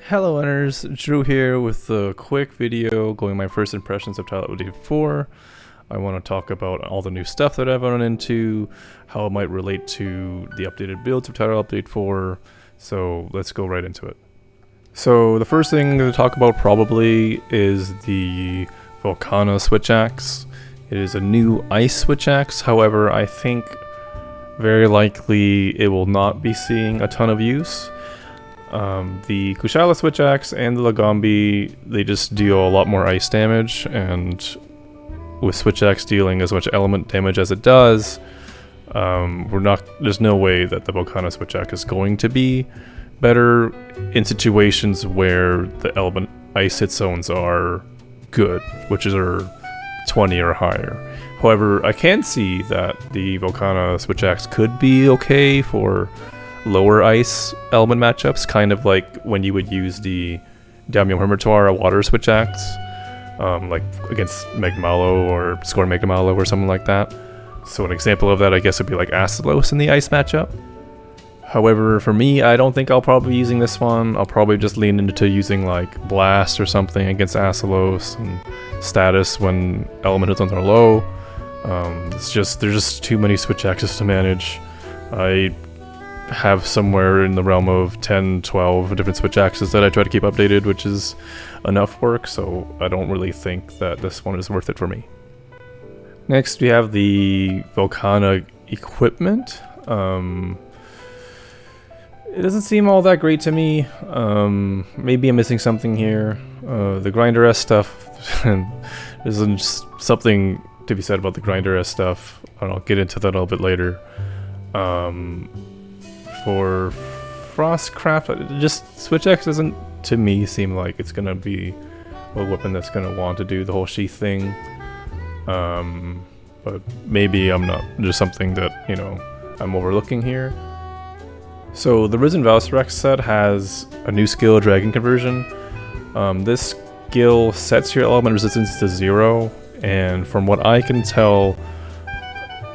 Hello winners, Drew here with a quick video going my first impressions of TU4. I want to talk about all the new stuff that I've run into, how it might relate to the updated builds of Title Update 4, so let's go right into it. So the first thing to talk about probably is the Volcana switch axe. It is a new ice switch axe, however I think very likely it will not be seeing a ton of use. The Kushala switch axe and the Lagombi, they just deal a lot more ice damage, and with switch axe dealing as much element damage as it does, there's no way that the Volcana switch axe is going to be better in situations where the element ice hit zones are good, which are 20 or higher. However, I can see that the Volcana switch axe could be okay for lower ice element matchups, kind of like when you would use the Daimyo Hermitoir water switch axe, like against Megmalo or Scorn Megmalo or something like that. So an example of that, I guess, would be like Acilos in the ice matchup. However, for me, I don't think I'll probably be using this one. I'll probably just lean into using like Blast or something against Acilos and Status when element hits are low. There's just too many switch axes to manage. I have somewhere in the realm of 10, 12 different switch axes that I try to keep updated, which is enough work, so I don't really think that this one is worth it for me. Next, we have the Volcana equipment. It doesn't seem all that great to me. Maybe I'm missing something here. The Grinder S stuff, there's something to be said about the Grinder S stuff, and I'll get into that a little bit later. For Frostcraft, just switch axe doesn't, to me, seem like it's gonna be a weapon that's gonna want to do the whole sheath thing. But maybe I'm not, just something that, you know, I'm overlooking here. So the Risen Valkyrax set has a new skill, Dragon Conversion. This skill sets your element resistance to 0, and from what I can tell,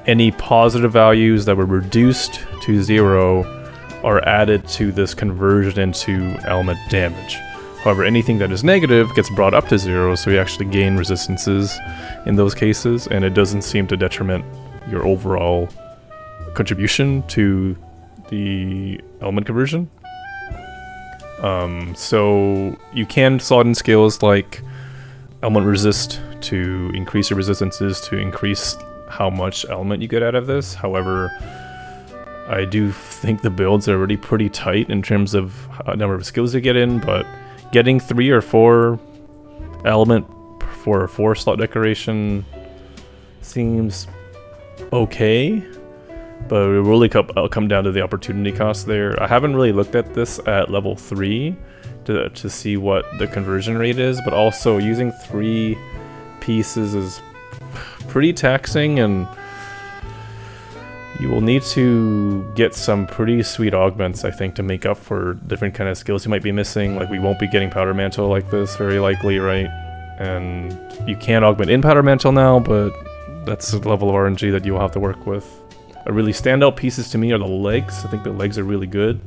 any positive values that were reduced to 0 are added to this conversion into element damage. However, anything that is negative gets brought up to 0, so you actually gain resistances in those cases, and it doesn't seem to detriment your overall contribution to the element conversion. So you can slot in skills like element resist to increase your resistances, to increase how much element you get out of this. However, I do think the builds are already pretty tight in terms of number of skills you get in, but getting 3 or 4 element for a 4-slot decoration seems okay, but it will really come down to the opportunity cost there. I haven't really looked at this at level 3 to see what the conversion rate is, but also using 3 pieces is pretty taxing, and you will need to get some pretty sweet augments, I think, to make up for different kind of skills you might be missing. Like, we won't be getting Powder Mantle like this, very likely, right? And you can augment in Powder Mantle now, but that's the level of RNG that you'll have to work with. Really standout pieces to me are the legs. I think the legs are really good,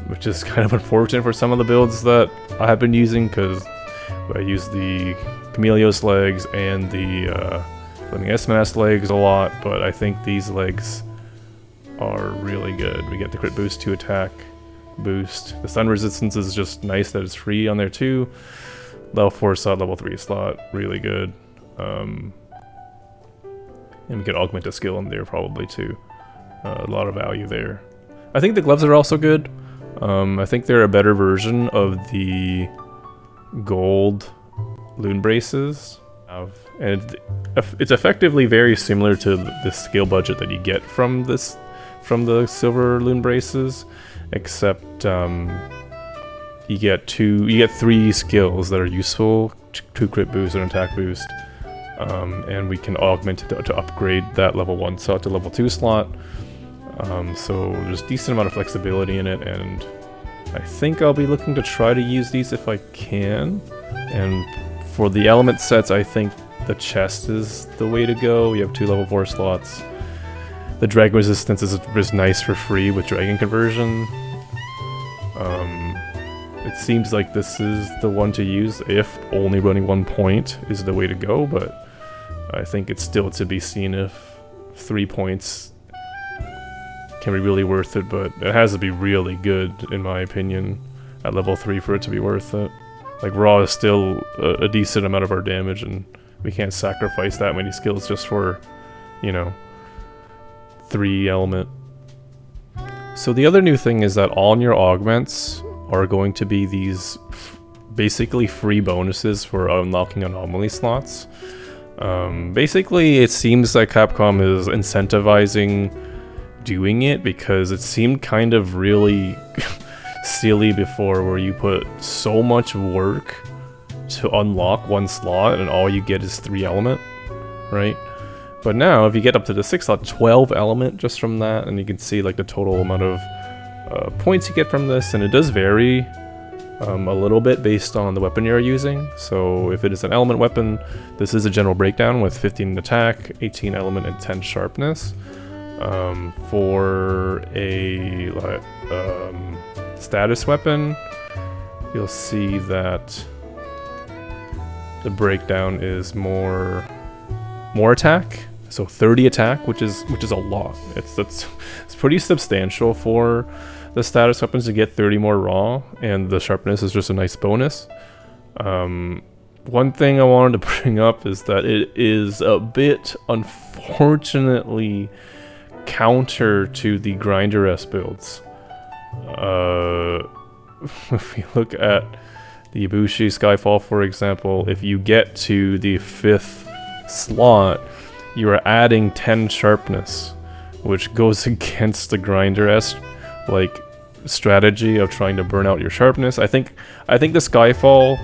which is kind of unfortunate for some of the builds that I have been using, because I use the Chameleos legs and the Flaming Esmenas legs a lot, but I think these legs are really good. We get the crit boost, 2 attack boost. The stun resistance is just nice that it's free on there too. Level 4 slot, level 3 slot, really good. And we get augment a skill in there probably too. A lot of value there. I think the gloves are also good. I think they're a better version of the gold Loon Braces. And it's effectively very similar to the skill budget that you get from the silver Loon Braces, except you get 3 skills that are useful: 2 crit boost and attack boost, and we can augment it to upgrade that level 1 slot to level 2 slot. So there's a decent amount of flexibility in it, and I think I'll be looking to try to use these if I can. And for the element sets, I think the chest is the way to go. You have 2 level 4 slots. The dragon resistance is nice for free with dragon conversion. It seems like this is the one to use if only running 1 point is the way to go, but I think it's still to be seen if 3 points can be really worth it, but it has to be really good, in my opinion, at level 3 for it to be worth it. Like, raw is still a decent amount of our damage, and we can't sacrifice that many skills just for, you know, 3 element. So the other new thing is that all your augments are going to be these basically free bonuses for unlocking anomaly slots. Basically, it seems like Capcom is incentivizing doing it because it seemed kind of really silly before, where you put so much work to unlock 1 slot and all you get is 3 element, right? But now if you get up to the 6 slot, 12 element just from that, and you can see like the total amount of points you get from this, and it does vary a little bit based on the weapon you're using. So if it is an element weapon, this is a general breakdown with 15 attack, 18 element, and 10 sharpness. For a status weapon, you'll see that the breakdown is more attack, so 30 attack, which is a lot. It's pretty substantial for the status weapons to get 30 more raw, and the sharpness is just a nice bonus. One thing I wanted to bring up is that it is a bit, unfortunately, counter to the grinder-esque builds. If we look at the Ibushi Skyfall, for example, if you get to the 5th slot, you are adding 10 sharpness, which goes against the grinder-esque like strategy of trying to burn out your sharpness. I think the Skyfall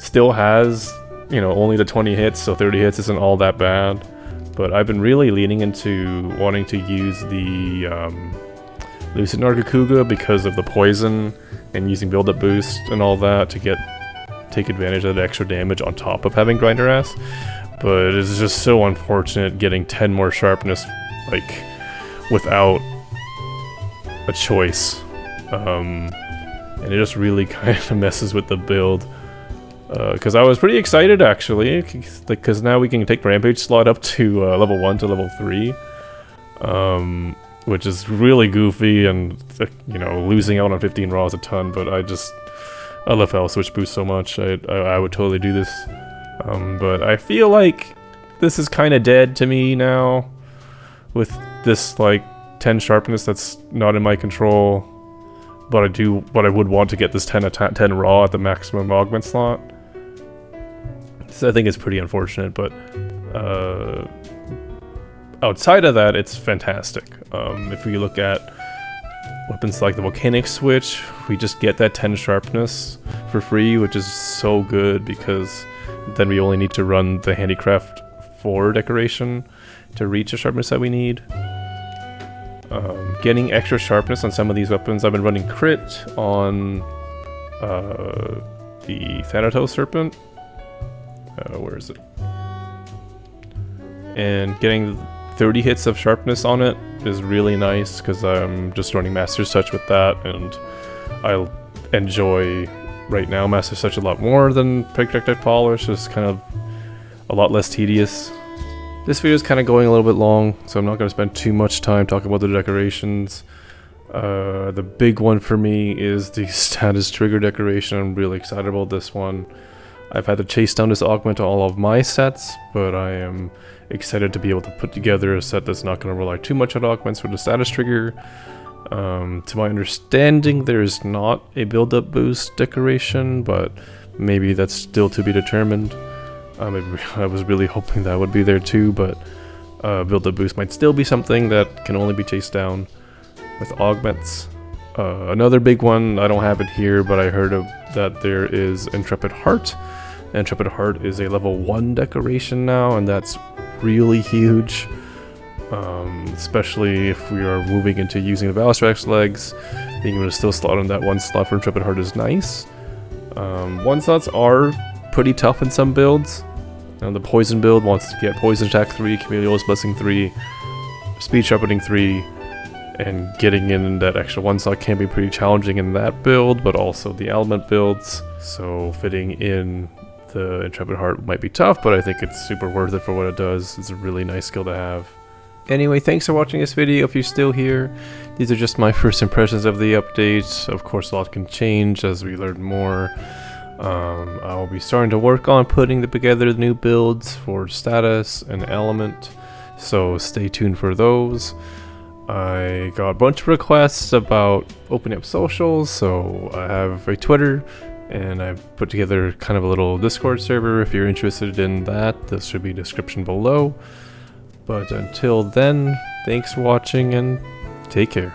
still has, you know, only the 20 hits, so 30 hits isn't all that bad. But I've been really leaning into wanting to use the Lucid Nargacuga because of the poison and using build-up boost and all that to take advantage of the extra damage on top of having grinder-esque. But it's just so unfortunate getting 10 more sharpness, like, without a choice. And it just really kind of messes with the build. Because I was pretty excited, actually, because now we can take Rampage slot up to level 1 to level 3. Which is really goofy, and, you know, losing out on 15 raw is a ton, but I love how switch boost so much. I would totally do this. But I feel like this is kind of dead to me now, with this, like, 10 sharpness that's not in my control. But I would want to get this 10 raw at the maximum augment slot. So I think it's pretty unfortunate, but outside of that, it's fantastic. If we look at weapons like the Volcanic Switch, we just get that 10 sharpness for free, which is so good because then we only need to run the Handicraft 4 decoration to reach the sharpness that we need. Getting extra sharpness on some of these weapons, I've been running crit on the Thanatos Serpent. Where is it? And getting 30 hits of sharpness on it is really nice because I'm just running Master's Touch with that, and I enjoy right now Master's Touch a lot more than Projectile Polish. It's kind of a lot less tedious. This video is kind of going a little bit long, so I'm not going to spend too much time talking about the decorations. The big one for me is the status trigger decoration. I'm really excited about this one. I've had to chase down this augment to all of my sets, but I am excited to be able to put together a set that's not going to rely too much on augments for the status trigger. To my understanding, there's not a build-up boost decoration, but maybe that's still to be determined. I was really hoping that would be there too, but build-up boost might still be something that can only be chased down with augments. Another big one, I don't have it here, but I heard that there is Intrepid Heart. Intrepid Heart is a level 1 decoration now, and that's really huge. Especially if we are moving into using the Valstrax legs, being able to still slot in that 1 slot for Intrepid Heart is nice. 1 slots are pretty tough in some builds. The Poison build wants to get Poison Attack 3, Camellios Blessing 3, Speed Sharpening 3, and getting in that extra 1 slot can be pretty challenging in that build, but also the element builds. So fitting in the Intrepid Heart might be tough, but I think it's super worth it for what it does. It's a really nice skill to have. Anyway, thanks for watching this video if you're still here. These are just my first impressions of the update. Of course, a lot can change as we learn more. I'll be starting to work on putting together the new builds for status and element, so stay tuned for those. I got a bunch of requests about opening up socials, so I have a Twitter, and I've put together kind of a little Discord server. If you're interested in that, this should be in the description below. But until then, thanks for watching and take care.